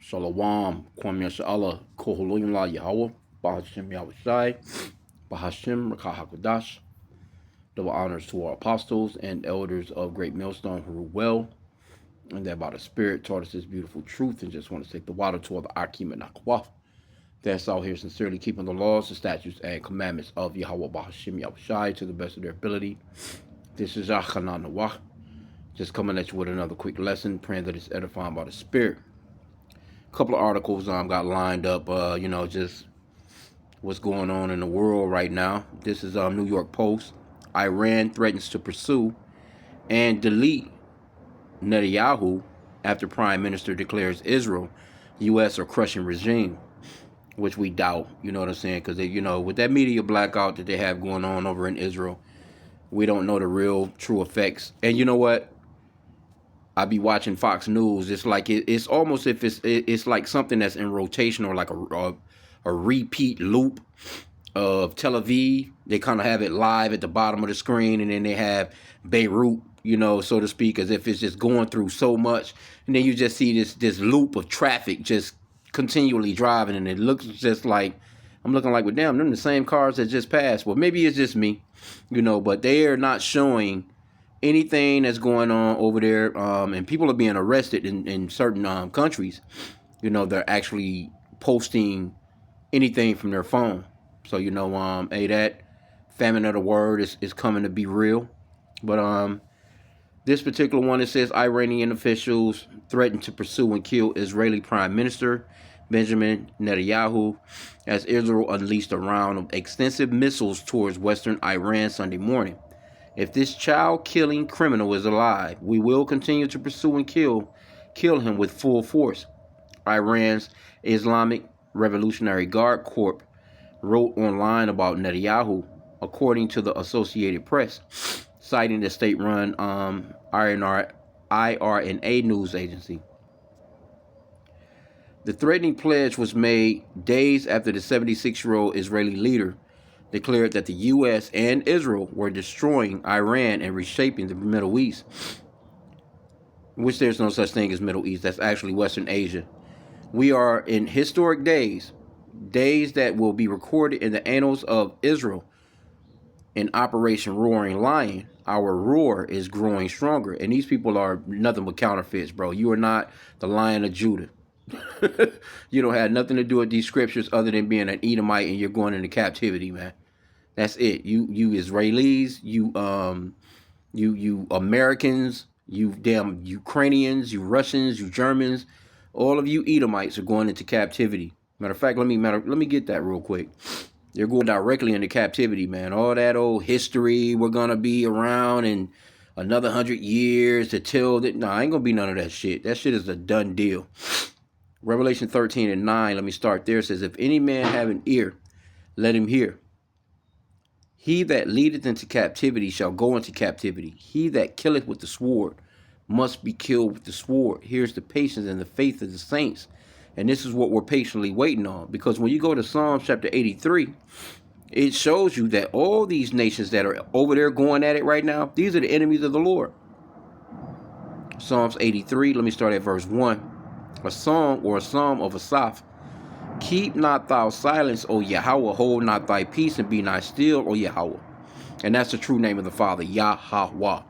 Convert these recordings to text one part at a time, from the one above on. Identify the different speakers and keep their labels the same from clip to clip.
Speaker 1: Shalom, Kwam Yasha'Allah, Koholim La Yahweh, Bahashim Yahushai, Bahashim Rakahakudash. Double honors to our apostles and elders of Great Millstone who rule well, and that by the Spirit taught us this beautiful truth, and just want to take the water toward the H.I.M and Akwaf. That's out here sincerely keeping the laws, the statutes, and commandments of Yahweh Bahashim Yahushai to the best of their ability. This is Achanan Nawah. Just coming at you with another quick lesson, praying that it's edifying by the Spirit. A couple of articles got lined up, just what's going on in the world right now. This is New York Post. Iran threatens to pursue and delete Netanyahu after Prime Minister declares Israel, U.S. are crushing regime, which we doubt, you know what I'm saying? Because, with that media blackout that they have going on over in Israel, we don't know the real true effects. And you know what? I be watching Fox News. It's like it's almost if it's like something that's in rotation or like a repeat loop of Tel Aviv. They kind of have it live at the bottom of the screen, and then they have Beirut, so to speak, as if it's just going through so much. And then you just see this loop of traffic just continually driving, and it looks just like I'm looking like, well, damn, them the same cars that just passed. Well, maybe it's just me, but they are not showing anything that's going on over there, and people are being arrested in certain countries. They're actually posting anything from their phone. So hey, that famine of the word is coming to be real. But this particular one, it says Iranian officials threaten to pursue and kill Israeli Prime Minister Benjamin Netanyahu as Israel unleashed a round of extensive missiles towards western Iran Sunday morning. If this child-killing criminal is alive, we will continue to pursue and kill him with full force. Iran's Islamic Revolutionary Guard Corps wrote online about Netanyahu, according to the Associated Press, citing the state-run IRNA news agency. The threatening pledge was made days after the 76-year-old Israeli leader declared that the U.S. and Israel were destroying Iran and reshaping the Middle East, which there's no such thing as Middle East. That's actually Western Asia. We are in historic days that will be recorded in the annals of Israel. In Operation Roaring Lion, our roar is growing stronger. And these people are nothing but counterfeits, bro. You are not the Lion of Judah. You don't have nothing to do with these scriptures other than being an Edomite and you're going into captivity, man. That's it. You Israelis, you Americans, you damn Ukrainians, you Russians, you Germans, all of you Edomites are going into captivity. Matter of fact, let me get that real quick. They're going directly into captivity, man. All that old history, we're gonna be around in another 100 years to tell that. Nah, ain't gonna be none of that shit. That shit is a done deal. Revelation 13:9, let me start there. It says, if any man have an ear, let him hear. He that leadeth into captivity shall go into captivity. He that killeth with the sword must be killed with the sword. Here's the patience and the faith of the saints. And this is what we're patiently waiting on. Because when you go to Psalms chapter 83, it shows you that all these nations that are over there going at it right now, these are the enemies of the Lord. Psalms 83, let me start at verse 1. A song or a psalm of Asaph. Keep not thou silence, O Yahweh, hold not thy peace and be not still, O Yahweh. And that's the true name of the Father, Yahweh,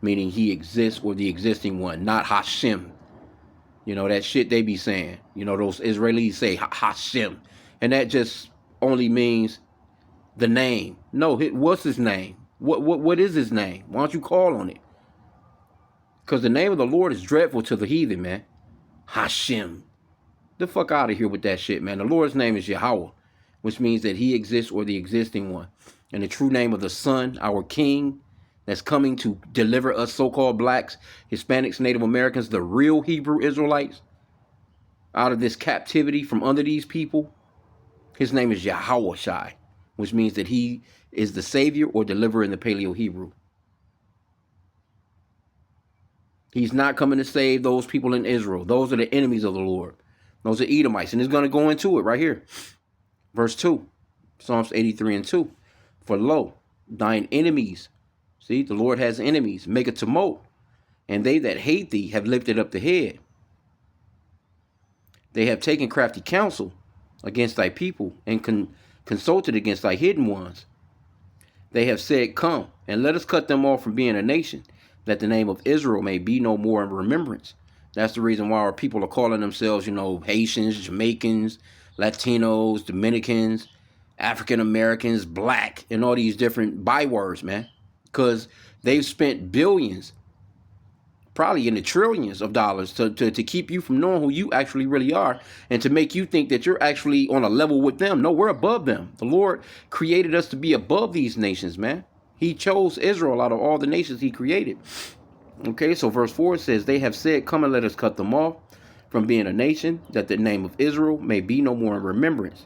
Speaker 1: meaning he exists or the existing one, not H.I.M. That shit they be saying. Those Israelis say H.I.M. And that just only means the name. No, what's his name? What is his name? Why don't you call on it? Because the name of the Lord is dreadful to the heathen, man. H.I.M. The fuck out of here with that shit, man. The Lord's name is Yahweh, which means that he exists or the existing one. And the true name of the Son, our King, that's coming to deliver us so-called blacks, Hispanics, Native Americans, the real Hebrew Israelites, out of this captivity from under these people. His name is Yahweh Shai, which means that he is the Savior or deliverer in the Paleo-Hebrew. He's not coming to save those people in Israel. Those are the enemies of the Lord. Those are Edomites. And it's going to go into it right here. Verse 2. Psalms 83:2. For lo, thine enemies. See, the Lord has enemies. Make a tumult. And they that hate thee have lifted up the head. They have taken crafty counsel against thy people and consulted against thy hidden ones. They have said, come, and let us cut them off from being a nation, that the name of Israel may be no more in remembrance. That's the reason why our people are calling themselves, Haitians, Jamaicans, Latinos, Dominicans, African Americans, black, and all these different bywords, man. Because they've spent billions, probably in the trillions of dollars to keep you from knowing who you actually really are and to make you think that you're actually on a level with them. No, we're above them. The Lord created us to be above these nations, man. He chose Israel out of all the nations he created. Okay, so verse 4 says, they have said, come and let us cut them off from being a nation, that the name of Israel may be no more in remembrance.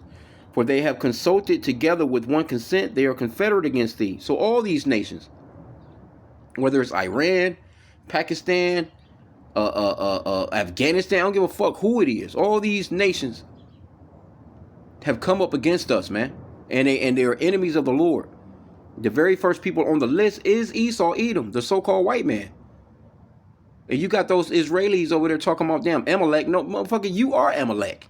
Speaker 1: For they have consulted together with one consent, they are confederate against thee. So all these nations, whether it's Iran, Pakistan, Afghanistan, I don't give a fuck who it is. All these nations have come up against us, man. And they are enemies of the Lord. The very first people on the list is Esau, Edom, the so-called white man. And you got those Israelis over there talking about damn Amalek. No, motherfucker, you are Amalek.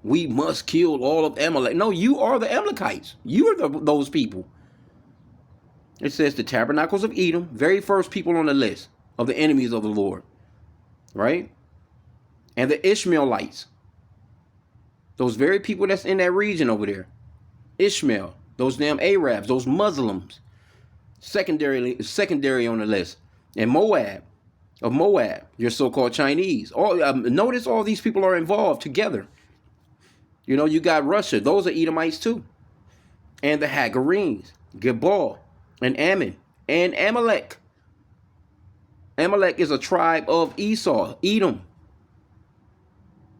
Speaker 1: We must kill all of Amalek. No, you are the Amalekites. You are those people. It says the tabernacles of Edom, very first people on the list of the enemies of the Lord, right? And the Ishmaelites, those very people that's in that region over there. Ishmael, those damn Arabs, those Muslims, secondary on the list. And Moab, your so-called Chinese. Notice all these people are involved together. You got Russia. Those are Edomites too. And the Hagarenes, Gebal, and Ammon, and Amalek. Amalek is a tribe of Esau, Edom.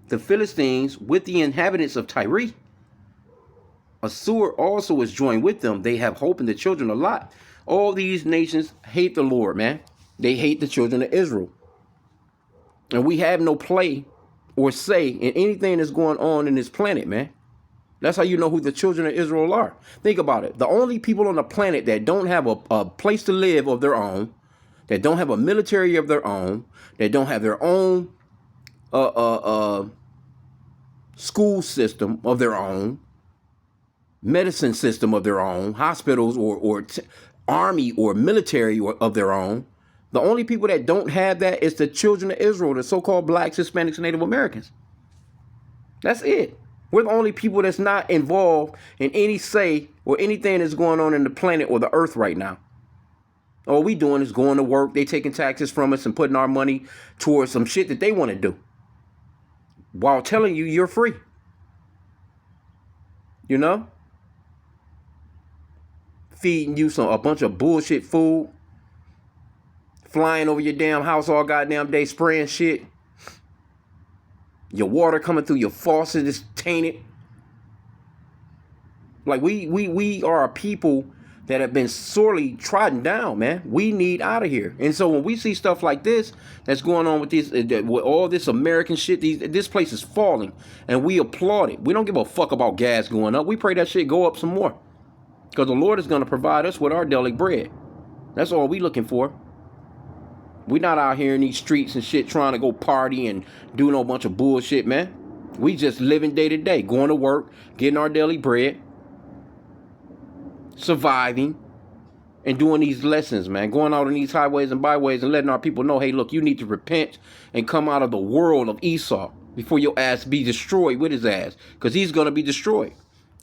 Speaker 1: The Philistines with the inhabitants of Tyre. Assur also is joined with them. They have hope in the children of Lot. All these nations hate the Lord, man. They hate the children of Israel. And we have no play or say in anything that's going on in this planet, man. That's how you know who the children of Israel are. Think about it. The only people on the planet that don't have a place to live of their own, that don't have a military of their own, that don't have their own school system of their own, medicine system of their own, hospitals or army or military of their own. The only people that don't have that is the children of Israel, the so-called blacks, Hispanics, and Native Americans. That's it. We're the only people that's not involved in any say or anything that's going on in the planet or the earth right now. All we doing is going to work. They taking taxes from us and putting our money towards some shit that they want to do, while telling you you're free. Feeding you a bunch of bullshit food, flying over your damn house all goddamn day, spraying shit. Your water coming through your faucet is tainted. Like we are a people that have been sorely trodden down, man. We need out of here. And so when we see stuff like this that's going on with with all this American shit, this place is falling, and we applaud it. We don't give a fuck about gas going up. We pray that shit go up some more, because the Lord is going to provide us with our daily bread. That's all we looking for. We not out here in these streets and shit trying to go party and do no bunch of bullshit, man. We just living day to day, going to work, getting our daily bread, surviving, and doing these lessons, man. Going out on these highways and byways and letting our people know, hey, look, you need to repent and come out of the world of Esau before your ass be destroyed with his ass, because he's going to be destroyed.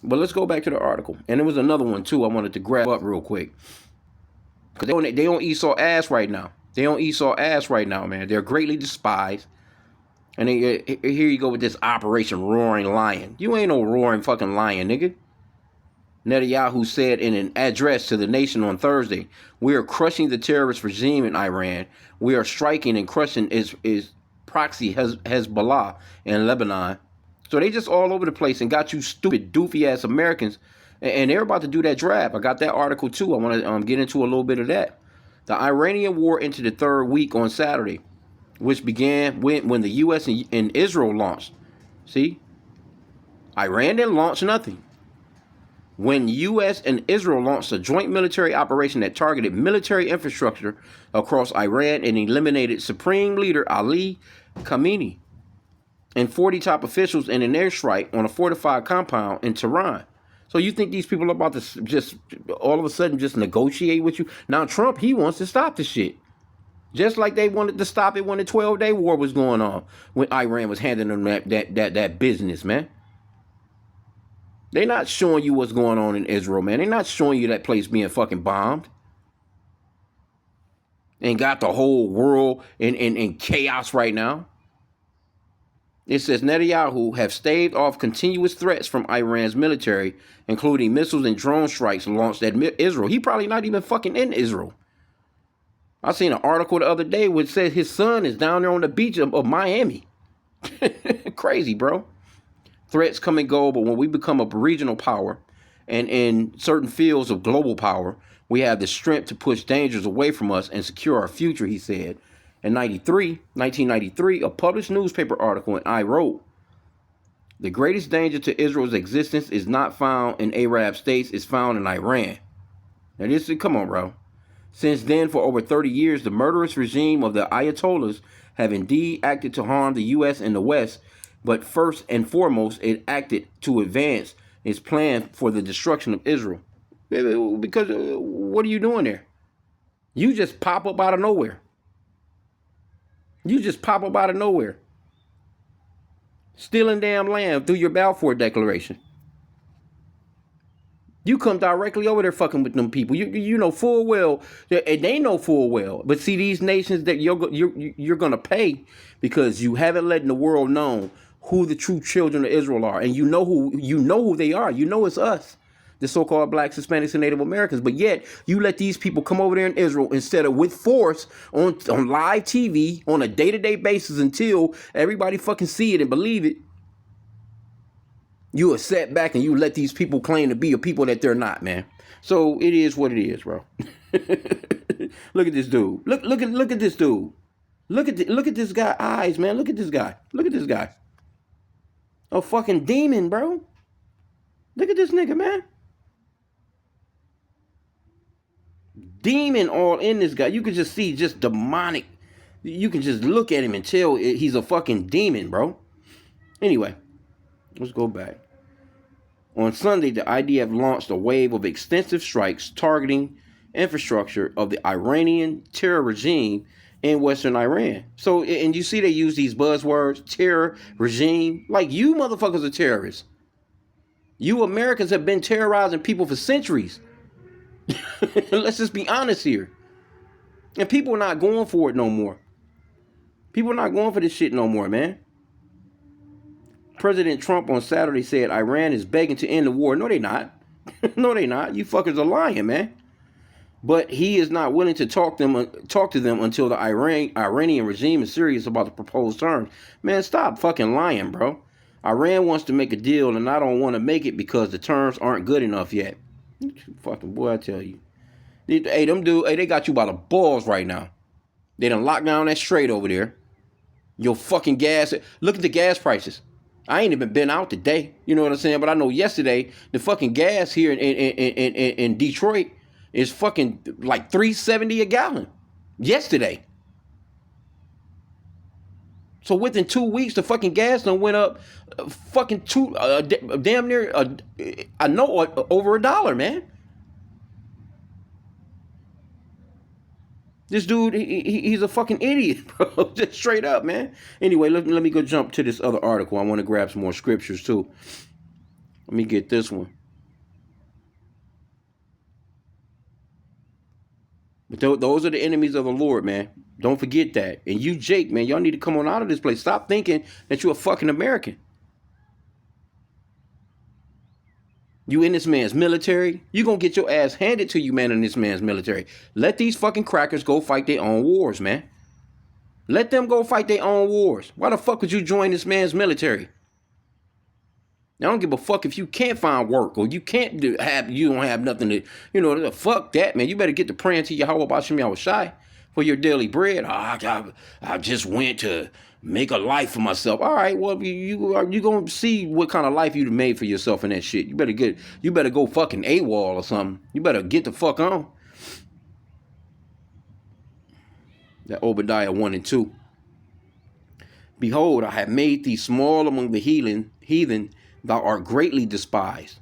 Speaker 1: But let's go back to the article. And there was another one, too, I wanted to grab up real quick, because they on Esau ass right now. They on Esau ass right now, man. They're greatly despised. And here you go with this Operation Roaring Lion. You ain't no roaring fucking lion, nigga. Netanyahu said in an address to the nation on Thursday, we are crushing the terrorist regime in Iran. We are striking and crushing his proxy Hezbollah in Lebanon. So they just all over the place and got you stupid, doofy ass Americans. And they're about to do that draft. I got that article too. I want to get into a little bit of that. The Iranian war entered the third week on Saturday, which began when the U.S. and Israel launched. See? Iran didn't launch nothing. When U.S. and Israel launched a joint military operation that targeted military infrastructure across Iran and eliminated Supreme Leader Ali Khamenei. and 40 top officials in an airstrike on a fortified compound in Tehran. So you think these people are about to just all of a sudden just negotiate with you? Now Trump, he wants to stop the shit. Just like they wanted to stop it when the 12-day war was going on, when Iran was handing them that business, man. They're not showing you what's going on in Israel, man. They're not showing you that place being fucking bombed. And got the whole world in chaos right now. It says Netanyahu have staved off continuous threats from Iran's military, including missiles and drone strikes launched at Israel. He probably not even fucking in Israel. I seen an article the other day which said his son is down there on the beach of Miami. Crazy, bro. Threats come and go, but when we become a regional power and in certain fields of global power, we have the strength to push dangers away from us and secure our future, he said. In 1993, a published newspaper article, and I wrote, the greatest danger to Israel's existence is not found in Arab states, it's found in Iran. Now this is, come on, bro. Since then, for over 30 years, the murderous regime of the Ayatollahs have indeed acted to harm the U.S. and the West, but first and foremost, it acted to advance its plan for the destruction of Israel. Because what are you doing there? You just pop up out of nowhere. You just pop up out of nowhere. Stealing damn land through your Balfour Declaration. You come directly over there fucking with them people. You know full well, and they know full well. But see, these nations that you're gonna pay because you haven't let the world know who the true children of Israel are, and you know who they are. You know it's us, the so-called blacks, Hispanics, and Native Americans. But yet you let these people come over there in Israel instead of with force on live TV on a day-to-day basis until everybody fucking see it and believe it. You are set back and you let these people claim to be a people that they're not, man. So it is what it is, bro. Look at this dude. Look at this dude. Look at this guy's eyes, man. Look at this guy. Look at this guy. A fucking demon, bro. Look at this nigga, man. Demon all in this guy. You can just see just demonic. You can just look at him and tell he's a fucking demon, bro. Anyway, let's go back. On Sunday, the IDF launched a wave of extensive strikes targeting infrastructure of the Iranian terror regime in Western Iran. So, and you see they use these buzzwords, terror regime, like you motherfuckers are terrorists. You Americans have been terrorizing people for centuries. Let's just be honest here. And people are not going for it no more. People are not going for this shit no more, man. President Trump on Saturday said Iran is begging to end the war. No, they not. No, they not. You fuckers are lying, man. But he is not willing to talk to them until the Iranian regime is serious about the proposed terms. Man, stop fucking lying, bro. Iran wants to make a deal, and I don't want to make it because the terms aren't good enough yet. Fucking boy, I tell you. Hey, them dude, hey, they got you by the balls right now. They done locked down that strait over there. Your fucking gas. Look at the gas prices. I ain't even been out today. You know what I'm saying? But I know yesterday, the fucking gas here in Detroit is fucking like $3.70 a gallon. Yesterday. So within 2 weeks, the fucking gas done went up fucking damn near, I know, over $1, man. This dude, he's a fucking idiot, bro. Just straight up, man. Anyway, let me go jump to this other article. I want to grab some more scriptures, too. Let me get this one. But those are the enemies of the Lord, man. Don't forget that. And you, Jake, man, y'all need to come on out of this place. Stop thinking that you're a fucking American. You in this man's military, you gonna get your ass handed to you, man, in this man's military. Let these fucking crackers go fight their own wars, man. Let them go fight their own wars. Why the fuck would you join this man's military? I don't give a fuck if you can't find work or you don't have nothing to, fuck that, man. You better get to praying to Yahweh B'Shem Yahushai for your daily bread. I just went to make a life for myself. All right, well, you gonna see what kind of life you made for yourself in that shit. You better go fucking AWOL or something. You better get the fuck on. That Obadiah 1 and 2. Behold, I have made thee small among the heathen, thou art greatly despised.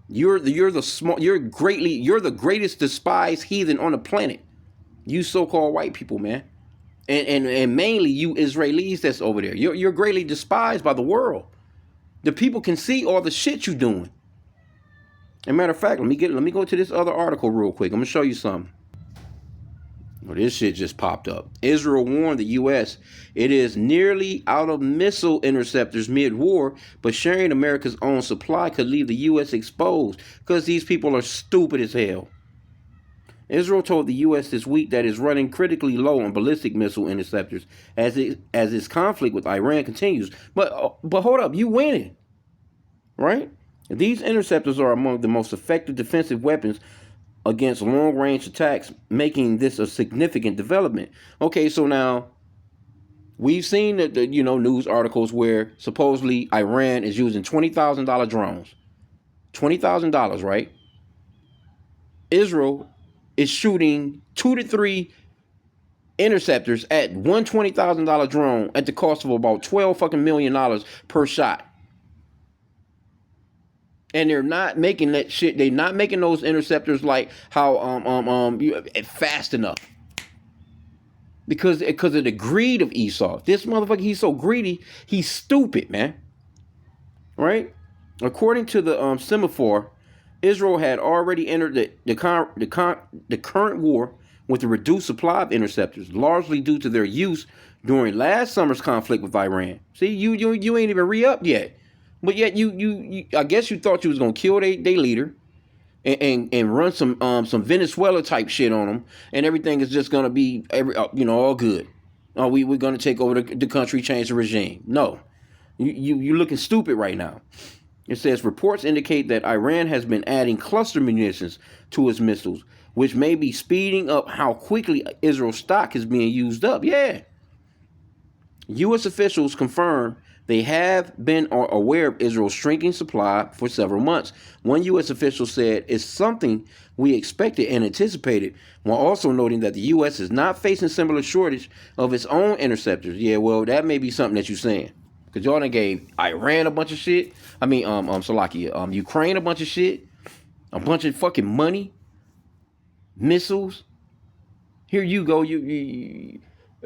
Speaker 1: You're the greatest despised heathen on the planet. You so-called white people, man. And mainly you Israelis that's over there. You're greatly despised by the world. The people can see all the shit you doing. As a matter of fact, let me go to this other article real quick. I'm gonna show you something. Well, this shit just popped up. Israel warned the U.S. it is nearly out of missile interceptors mid-war, but sharing America's own supply could leave the U.S. exposed because these people are stupid as hell. Israel told the U.S. this week that it's running critically low on ballistic missile interceptors as its conflict with Iran continues. But hold up, you winning, right? These interceptors are among the most effective defensive weapons against long-range attacks, making this a significant development. Okay, so now we've seen the news articles where supposedly Iran is using $20,000 drones, $20,000, right? Israel is shooting 2 to 3 interceptors at one $20,000 drone at the cost of about $12 million per shot. And they're not making that shit. They're not making those interceptors like how fast enough. Because of the greed of Esau. This motherfucker, he's so greedy, he's stupid, man. Right? According to the semaphore, Israel had already entered the current war with a reduced supply of interceptors, largely due to their use during last summer's conflict with Iran. See, you ain't even re-up yet. But yet you I guess you thought you was gonna kill their leader and run some Venezuela type shit on them, and everything is just gonna be all good. Oh, we're gonna take over the country, change the regime. No, you looking stupid right now. It says reports indicate that Iran has been adding cluster munitions to its missiles, which may be speeding up how quickly Israel's stock is being used up. Yeah. U.S. officials confirm they have been aware of Israel's shrinking supply for several months. One U.S. official said it's something we expected and anticipated, while also noting that the U.S. is not facing similar shortage of its own interceptors. Yeah, well, that may be something that you're saying. Because y'all done gave Iran a bunch of shit. I mean, Salakia, Ukraine a bunch of shit. A bunch of fucking money. Missiles. Here you go. You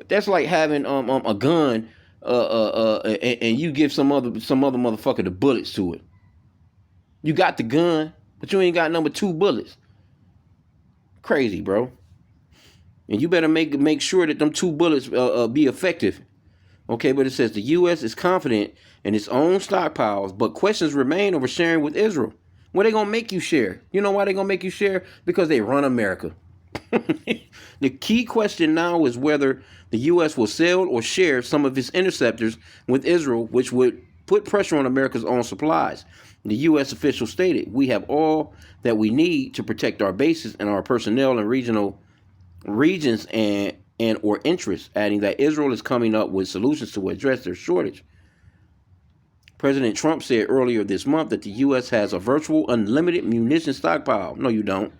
Speaker 1: that's like having a gun and you give some other motherfucker the bullets to it. You got the gun, but you ain't got number 2 bullets. Crazy, bro. And you better make sure that them 2 bullets be effective. Okay, but it says the U.S. is confident in its own stockpiles, but questions remain over sharing with Israel. Well, they gonna make you share. You know why they gonna make you share? Because they run America. The key question now is whether the U.S. will sell or share some of its interceptors with Israel, which would put pressure on America's own supplies. The U.S. official stated, "We have all that we need to protect our bases and our personnel in regions and or interests," adding that Israel is coming up with solutions to address their shortage. President Trump said earlier this month that the U.S. has a virtual unlimited munition stockpile. No, you don't.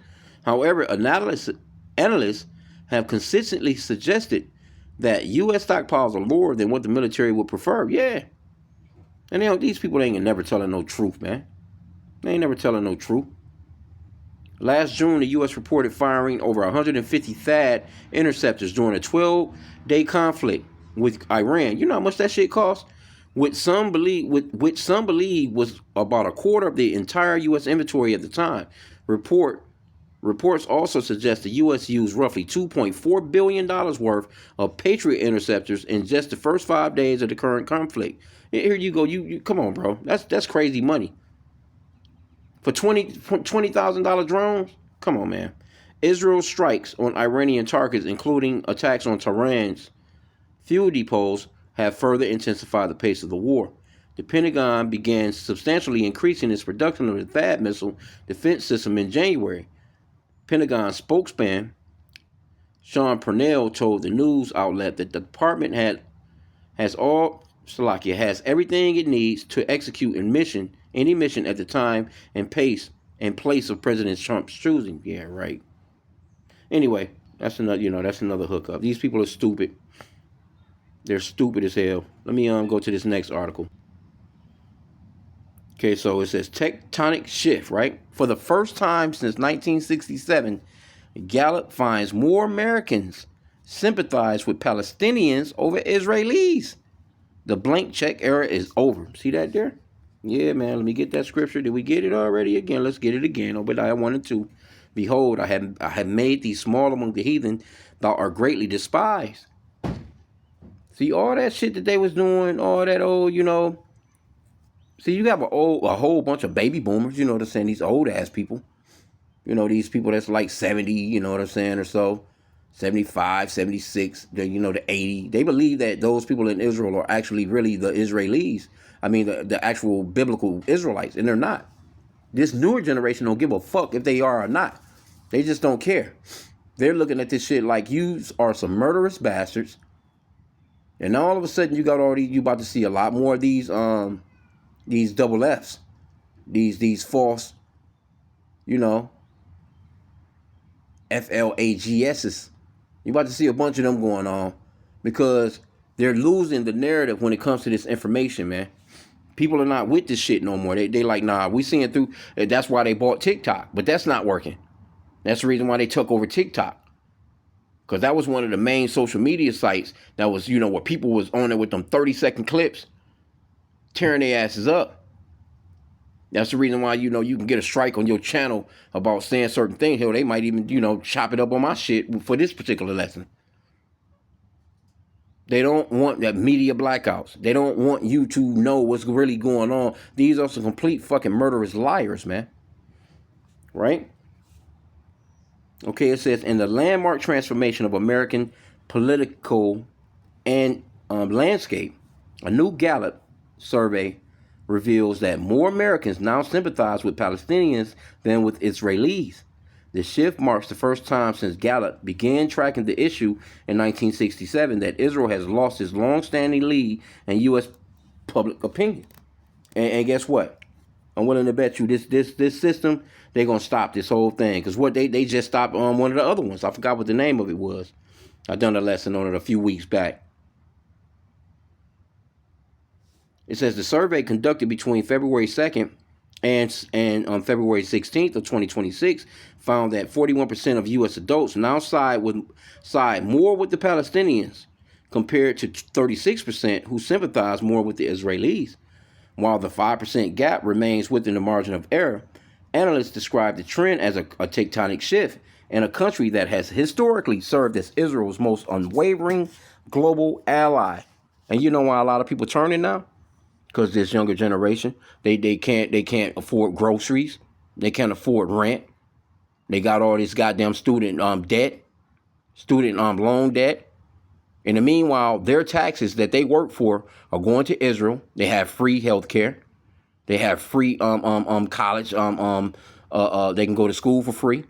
Speaker 1: However, analysts have consistently suggested that U.S. stockpiles are lower than what the military would prefer. Yeah. And these people ain't never telling no truth, man. They ain't never telling no truth. Last June, the U.S. reported firing over 150 THAAD interceptors during a 12-day conflict with Iran. You know how much that shit cost? Which some believe was about a quarter of the entire U.S. inventory at the time. Reports also suggest the U.S. used roughly $2.4 billion worth of Patriot interceptors in just the first 5 days of the current conflict. Here you go. You come on, bro. That's crazy money. For $20,000 drones? Come on, man. Israel strikes on Iranian targets, including attacks on Tehran's fuel depots, have further intensified the pace of the war. The Pentagon began substantially increasing its production of the THAAD missile defense system in January. Pentagon spokesman Sean Purnell told the news outlet that the department has everything it needs to execute any mission at the time and place of President Trump's choosing. Yeah, right. Anyway, that's another hookup. These people are stupid. They're stupid as hell. Let me go to this next article. Okay, so it says tectonic shift, right? For the first time since 1967, Gallup finds more Americans sympathize with Palestinians over Israelis. The blank check era is over. See that there? Yeah, man. Let me get that scripture. Did we get it already? Again, let's get it again. Obadiah 1 and 2. Behold, I have made thee small among the heathen. Thou art greatly despised. See all that shit that they was doing, all that old, See, you have a whole bunch of baby boomers. You know what I'm saying? These old ass people. These people that's like 70. You know what I'm saying, or so. 75, 76, the 80. They believe that those people in Israel are actually really the Israelis. I mean, the actual biblical Israelites, and they're not. This newer generation don't give a fuck if they are or not. They just don't care. They're looking at this shit like you are some murderous bastards. And now all of a sudden you about to see a lot more of these double Fs. These false, FLAGSs. You're about to see a bunch of them going on because they're losing the narrative when it comes to this information, man. People are not with this shit no more. They like, nah, we seeing through. That's why they bought TikTok, but that's not working. That's the reason why they took over TikTok. Because that was one of the main social media sites that was, where people was on it with them 30-second clips, tearing their asses up. That's the reason why, you can get a strike on your channel about saying certain things. Hell, they might even, chop it up on my shit for this particular lesson. They don't want that media blackouts. They don't want you to know what's really going on. These are some complete fucking murderous liars, man. Right? Okay, it says, in the landmark transformation of American political and landscape, a new Gallup survey reveals that more Americans now sympathize with Palestinians than with Israelis. The shift marks the first time since Gallup began tracking the issue in 1967 that Israel has lost its long-standing lead in U.S. public opinion. And guess what? I'm willing to bet you this system, they're going to stop this whole thing. Because what they just stopped on one of the other ones. I forgot what the name of it was. I done a lesson on it a few weeks back. It says the survey conducted between February 2nd and on February 16th of 2026 found that 41% of U.S. adults now side more with the Palestinians compared to 36% who sympathize more with the Israelis. While the 5% gap remains within the margin of error, analysts describe the trend as a tectonic shift in a country that has historically served as Israel's most unwavering global ally. And you know why a lot of people turning now? Because this younger generation, they can't afford groceries, they can't afford rent, they got all this goddamn student loan debt. In the meanwhile, their taxes that they work for are going to Israel. They have free health care, they have free college, they can go to school for free.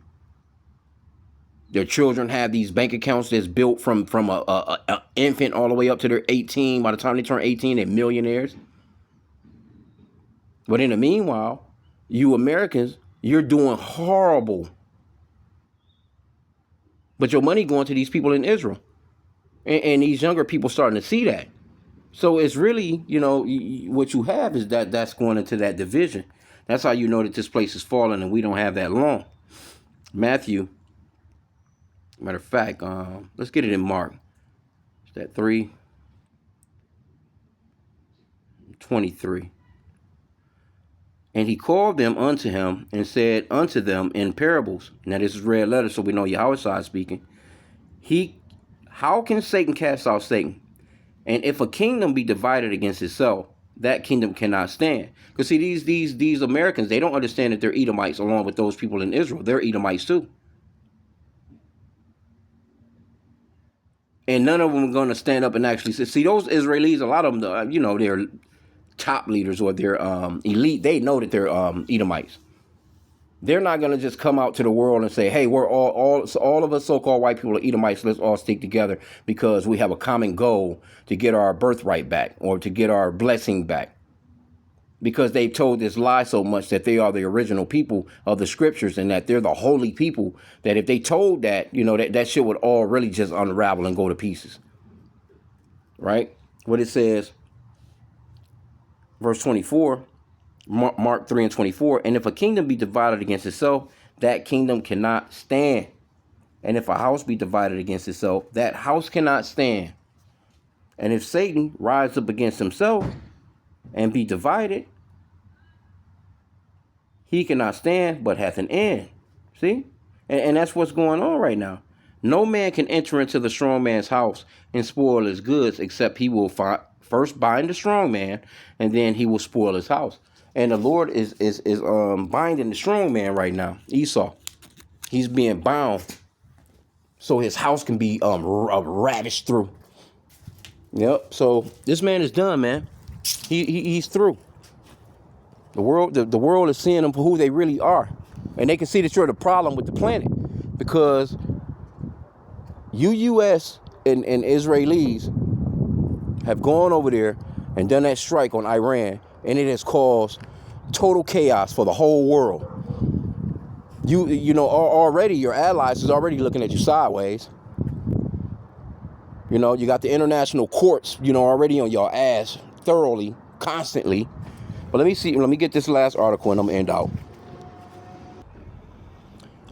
Speaker 1: Their children have these bank accounts that's built from a infant all the way up to their 18. By the time they turn 18, they're millionaires. But in the meanwhile, you Americans, you're doing horrible. But your money going to these people in Israel. And these younger people starting to see that. So it's really, what you have is that's going into that division. That's how you know that this place is falling and we don't have that long. Matthew, matter of fact, let's get it in Mark. Is that 3:23? And he called them unto him and said unto them in parables. Now this is red letter, so we know Yahweh speaking. How can Satan cast out Satan? And if a kingdom be divided against itself, that kingdom cannot stand. Because see, these Americans, they don't understand that they're Edomites along with those people in Israel. They're Edomites too. And none of them are going to stand up and actually say, see, those Israelis, a lot of them, they're top leaders or they're elite. They know that they're Edomites. They're not going to just come out to the world and say, hey, we're all of us so-called white people are Edomites. Let's all stick together because we have a common goal to get our birthright back or to get our blessing back. Because they told this lie so much that they are the original people of the scriptures and that they're the holy people, that if they told that, that shit would all really just unravel and go to pieces. right? What it says, verse 24, Mark 3 and 24, and if a kingdom be divided against itself, that kingdom cannot stand. And if a house be divided against itself, that house cannot stand. And if Satan rise up against himself and be divided, he cannot stand, but hath an end. See? And that's what's going on right now. No man can enter into the strong man's house and spoil his goods, except he will first bind the strong man, and then he will spoil his house. And the Lord is binding the strong man right now, Esau. He's being bound so his house can be ravished through. Yep. So this man is done, man. He's through. The world is seeing them for who they really are, and they can see that you're the problem with the planet, because U.S. and Israelis have gone over there and done that strike on Iran, and it has caused total chaos for the whole world. You know, already your allies is already looking at you sideways. You know, you got the international courts, you know, already on your ass thoroughly, constantly. But let me get this last article and I'm gonna end out.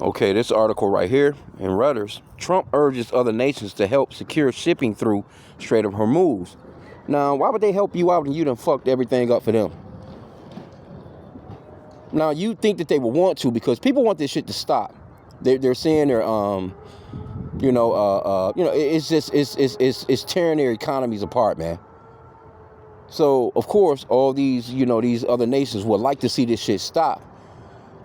Speaker 1: Okay, this article right here in Reuters. Trump urges other nations to help secure shipping through Strait of Hormuz. Now, why would they help you out when you done fucked everything up for them? Now, you think that they would want to, because people want this shit to stop. They're saying they're it's just it's tearing their economies apart, man. So, of course, all these, these other nations would like to see this shit stop.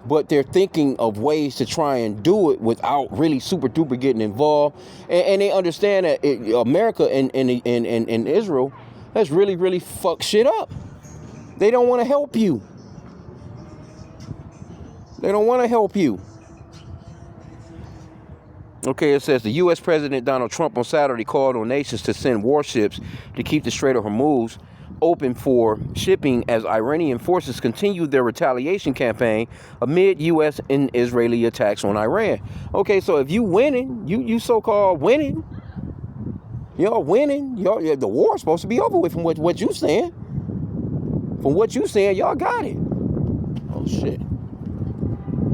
Speaker 1: But they're thinking of ways to try and do it without really super duper getting involved. And they understand that America and Israel has really, really fucked shit up. They don't want to help you. They don't want to help you. Okay, it says the U.S. President Donald Trump on Saturday called on nations to send warships to keep the Strait of Hormuz open for shipping as Iranian forces continue their retaliation campaign amid U.S. and Israeli attacks on Iran. Okay, so if you winning, you so-called winning, y'all winning, the war's supposed to be over with from what you saying. From what you saying, y'all got it. Oh, shit.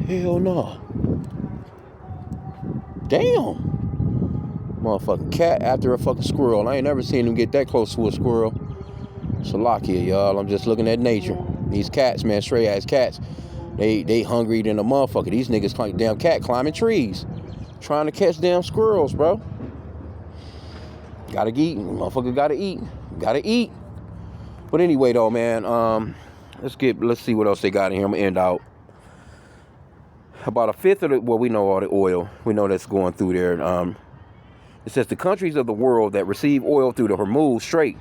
Speaker 1: Hell no. Damn. Motherfucking cat after a fucking squirrel. I ain't never seen him get that close to a squirrel. Salakia, y'all. I'm just looking at nature. These cats, man, stray ass cats. They hungry than a motherfucker. These niggas like damn cat climbing trees. Trying to catch damn squirrels, bro. Gotta eat. Motherfucker gotta eat. Gotta eat. But anyway though, man, let's see what else they got in here. I'm gonna end out. About a fifth of we know all the oil. We know that's going through there. It says the countries of the world that receive oil through the Hormuz Strait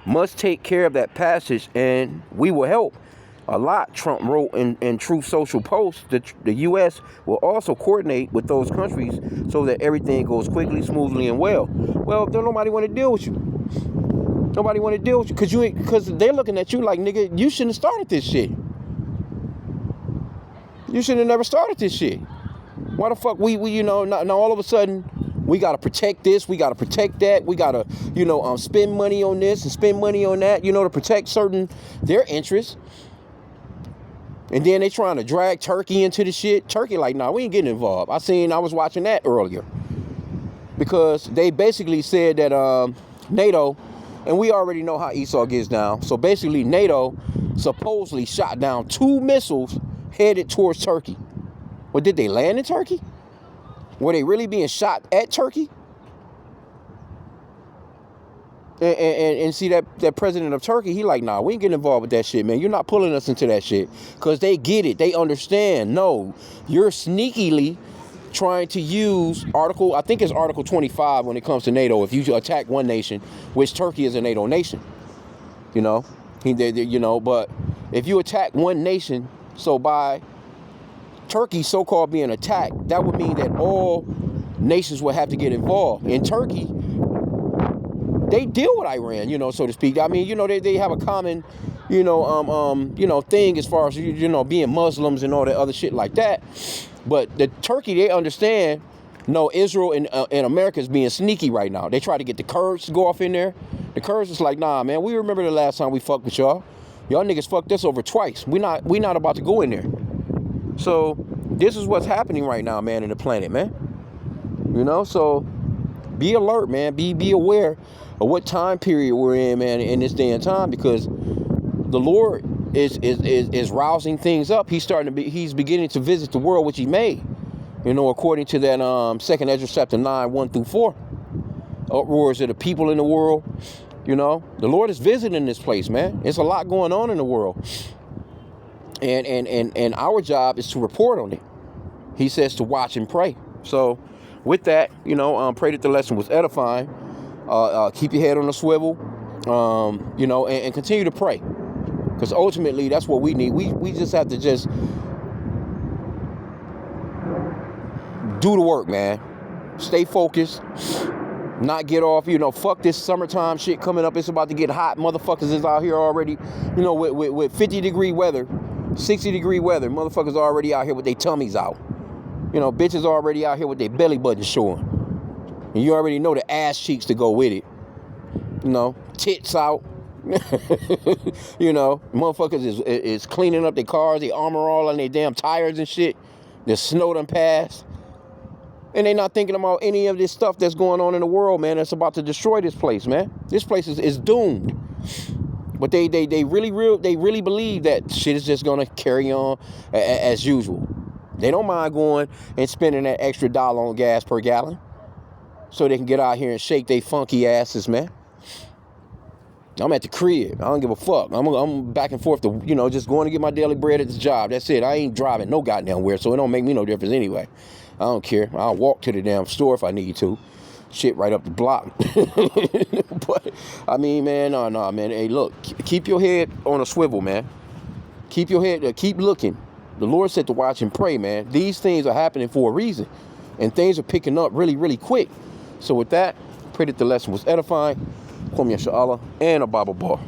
Speaker 1: must take care of that passage, and we will help a lot, Trump wrote in Truth Social posts. The U.S. will also coordinate with those countries so that everything goes quickly, smoothly, and well. Well, don't nobody want to deal with you. Nobody want to deal with you because they're looking at you like, nigga, you shouldn't have started this shit. You should have never started this shit. Why the fuck we now all of a sudden we gotta protect this, we gotta protect that, we gotta spend money on this and spend money on that, to protect their interests. And then they trying to drag Turkey into the shit. Turkey like, nah, we ain't getting involved. I was watching that earlier because they basically said that NATO, and we already know how Esau gets down. So basically NATO supposedly shot down 2 missiles headed towards Turkey. Well, did they land in Turkey? Were they really being shot at Turkey? And see that president of Turkey, he like, nah, we ain't getting involved with that shit, man. You're not pulling us into that shit. Because they get it. They understand. No, you're sneakily trying to use I think it's Article 25 when it comes to NATO. If you attack one nation, which Turkey is a NATO nation, but if you attack one nation, so by Turkey so-called being attacked, that would mean that all nations would have to get involved. In Turkey, they deal with Iran, so to speak. I mean, they have a common, thing as far as, being Muslims and all that other shit like that. But the Turkey, they understand, no, Israel and America is being sneaky right now. They try to get the Kurds to go off in there. The Kurds is like, nah, man, we remember the last time we fucked with y'all. Y'all niggas fucked us over twice. We not about to go in there. So this is what's happening right now, man, in the planet, man. You know, so be alert, man. Be aware of what time period we're in, man, in this day and time, because the Lord is rousing things up. He's beginning to visit the world which he made. You know, according to that 2nd Ezra chapter 9, 1 through 4. Uproars of the people in the world. You know, the Lord is visiting this place, man. It's a lot going on in the world. And our job is to report on it. He says to watch and pray. So with that, you know, pray that the lesson was edifying. Keep your head on a swivel, you know, and continue to pray. Because ultimately, that's what we need. We just have to just do the work, man. Stay focused. Not get off, you know, fuck this summertime shit coming up. It's about to get hot. Motherfuckers is out here already, you know, with 50-degree weather, 60-degree weather. Motherfuckers already out here with their tummies out. You know, bitches already out here with their belly buttons showing. And you already know the ass cheeks to go with it. You know, tits out. You know, motherfuckers is cleaning up their cars, their armor all on their damn tires and shit. The snow done passed. And they not thinking about any of this stuff that's going on in the world, man, that's about to destroy this place, man. This place is doomed. But they really believe that shit is just gonna carry on as usual. They don't mind going and spending that extra dollar on gas per gallon so they can get out here and shake their funky asses, man. I'm at the crib. I don't give a fuck. I'm back and forth to, you know, just going to get my daily bread at the job. That's it. I ain't driving no goddamn where, so it don't make me no difference anyway. I don't care. I'll walk to the damn store if I need to. Shit, right up the block. But, I mean, man, no, man. Hey, look, keep your head on a swivel, man. Keep your head, keep looking. The Lord said to watch and pray, man. These things are happening for a reason. And things are picking up really, really quick. So with that, pray that the lesson was edifying. Kwam Yasha Allah and a Bible bar.